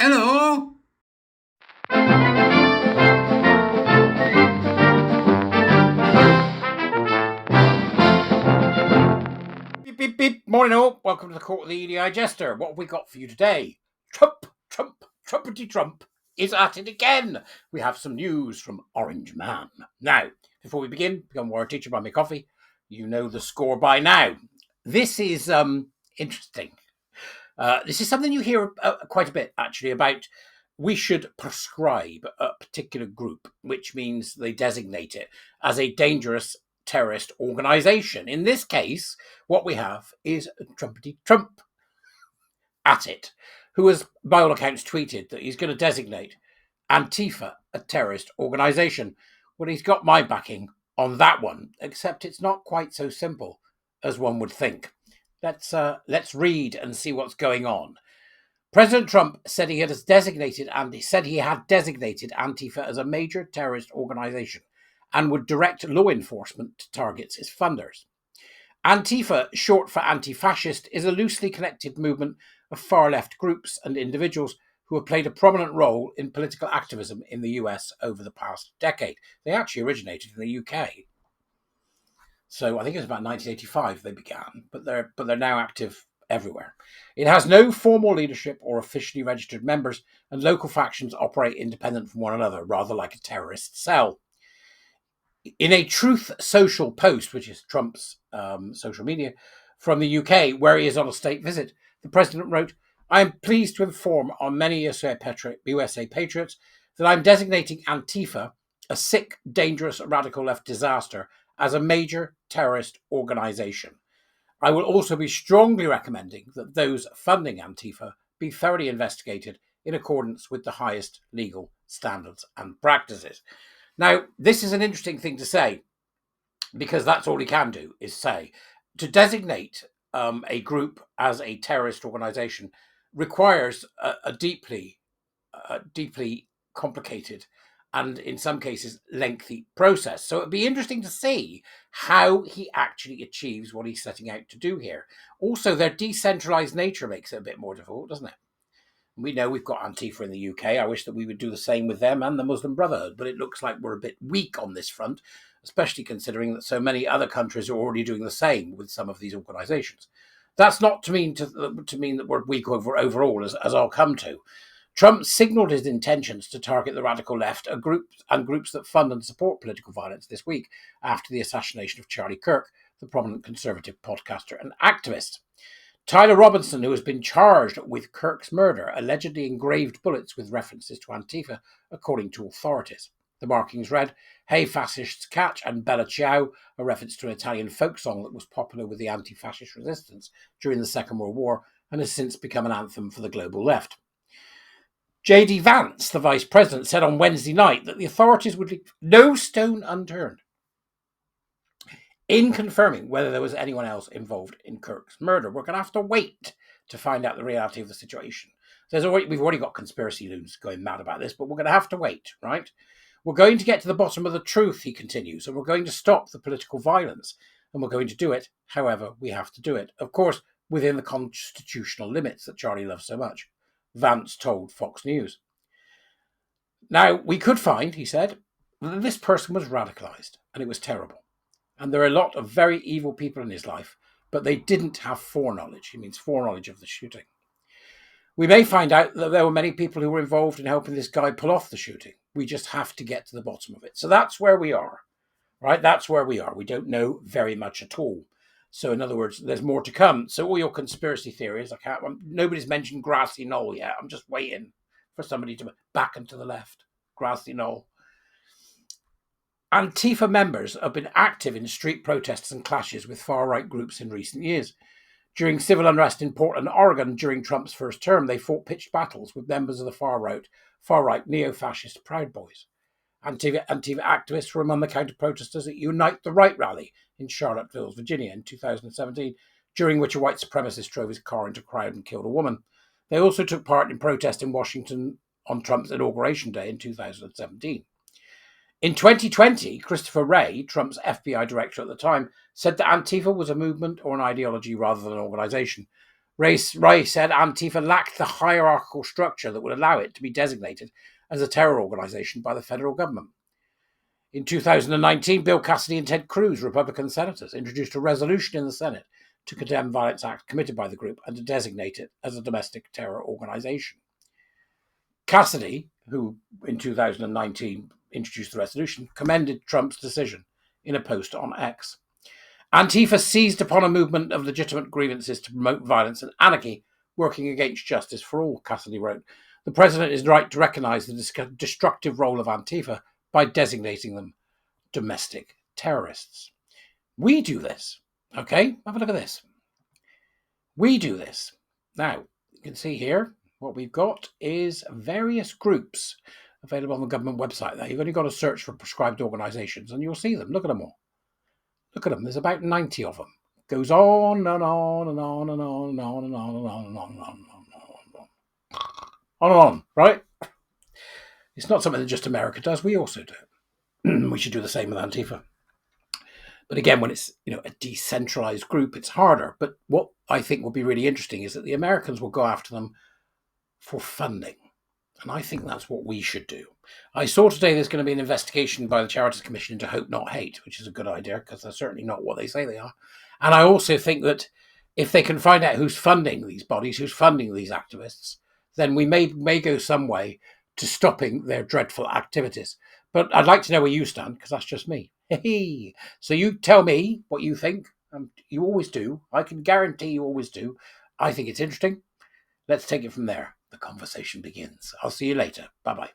Hello. Beep, beep, beep. Morning all. Welcome to the Court of the Edijester. What have we got for you today? Trumpety Trump is at it again. We have some news from Orange Man. Now, before we begin, become Warrior Teacher, buy me coffee. You know the score by now. This is interesting. This is something you hear quite a bit, actually, about we should proscribe a particular group, which means they designate it as a dangerous terrorist organization. In this case, what we have is Trumpety Trump at it, who has, by all accounts, tweeted that he's going to designate Antifa a terrorist organization. Well, he's got my backing on that one, except it's not quite so simple as one would think. Let's read and see what's going on. President Trump said he had designated Antifa as a major terrorist organization and would direct law enforcement to target its funders. Antifa, short for anti-fascist, is a loosely connected movement of far-left groups and individuals who have played a prominent role in political activism in the US over the past decade. They actually originated in the UK. So I think it was about 1985 they began, but they're now active everywhere. It has no formal leadership or officially registered members, and local factions operate independent from one another, rather like a terrorist cell. In a Truth Social post, which is Trump's social media, from the UK, where he is on a state visit, the president wrote, "I am pleased to inform our many USA patriots that I'm designating Antifa, a sick, dangerous, radical left disaster, as a major terrorist organization. I will also be strongly recommending that those funding Antifa be thoroughly investigated in accordance with the highest legal standards and practices." Now, this is an interesting thing to say, because that's all he can do is say. To designate a group as a terrorist organization requires a deeply complicated and in some cases lengthy process. So it'd be interesting to see how he actually achieves what he's setting out to do here. Also, their decentralized nature makes it a bit more difficult, doesn't it? We know we've got Antifa in the UK. I wish that we would do the same with them and the Muslim Brotherhood, but it looks like we're a bit weak on this front, especially considering that so many other countries are already doing the same with some of these organizations. That's not to mean that we're weak overall, as I'll come to. Trump signalled his intentions to target the radical left, groups that fund and support political violence this week after the assassination of Charlie Kirk, the prominent conservative podcaster and activist. Tyler Robinson, who has been charged with Kirk's murder, allegedly engraved bullets with references to Antifa, according to authorities. The markings read, "Hey Fascists Catch," and Bella Ciao, a reference to an Italian folk song that was popular with the anti-fascist resistance during the Second World War and has since become an anthem for the global left. J.D. Vance, the vice president, said on Wednesday night that the authorities would leave no stone unturned in confirming whether there was anyone else involved in Kirk's murder. We're going to have to wait to find out the reality of the situation. We've already got conspiracy loons going mad about this, but we're going to have to wait, right? We're going to get to the bottom of the truth, he continues, and we're going to stop the political violence, and we're going to do it however we have to do it. Of course, within the constitutional limits that Charlie loves so much, Vance told Fox News. Now, we could find, he said, that this person was radicalized, and it was terrible. And there are a lot of very evil people in his life, but they didn't have foreknowledge. He means foreknowledge of the shooting. We may find out that there were many people who were involved in helping this guy pull off the shooting. We just have to get to the bottom of it. So that's where we are, right? That's where we are. We don't know very much at all. So in other words, there's more to come. So all your conspiracy theories, nobody's mentioned grassy knoll yet. I'm just waiting for somebody to back and to the left. Grassy knoll. Antifa members have been active in street protests and clashes with far-right groups in recent years. During civil unrest in Portland, Oregon, during Trump's first term, they fought pitched battles with members of the far-right neo-fascist Proud Boys. Antifa activists were among the counter-protesters at Unite the Right rally in Charlottesville, Virginia in 2017, during which a white supremacist drove his car into a crowd and killed a woman. They also took part in protest in Washington on Trump's inauguration day in 2017. In 2020, Christopher Wray, Trump's FBI director at the time, said that Antifa was a movement or an ideology rather than an organization. Ray said Antifa lacked the hierarchical structure that would allow it to be designated as a terror organisation by the federal government. In 2019, Bill Cassidy and Ted Cruz, Republican senators, introduced a resolution in the Senate to condemn violence acts committed by the group and to designate it as a domestic terror organisation. Cassidy, who in 2019 introduced the resolution, commended Trump's decision in a post on X. Antifa seized upon a movement of legitimate grievances to promote violence and anarchy, working against justice for all, Cassidy wrote. The president is right to recognise the destructive role of Antifa by designating them domestic terrorists. We do this, okay? Have a look at this. We do this. Now, you can see here, what we've got is various groups available on the government website there. You've only got to search for prescribed organisations and you'll see them. Look at them all. Look at them. There's about 90 of them. It goes on and on and on and on and on and on and on and on and on and on and on, right? It's not something that just America does. We also do it. We should do the same with Antifa. But again, when it's a decentralized group, it's harder. But what I think will be really interesting is that the Americans will go after them for funding. And I think that's what we should do. I saw today there's going to be an investigation by the Charities Commission into Hope Not Hate, which is a good idea because they're certainly not what they say they are. And I also think that if they can find out who's funding these bodies, who's funding these activists, then we may go some way to stopping their dreadful activities. But I'd like to know where you stand, because that's just me. Hey, so you tell me what you think. You always do. I can guarantee you always do. I think it's interesting. Let's take it from there. The conversation begins. I'll see you later. Bye-bye.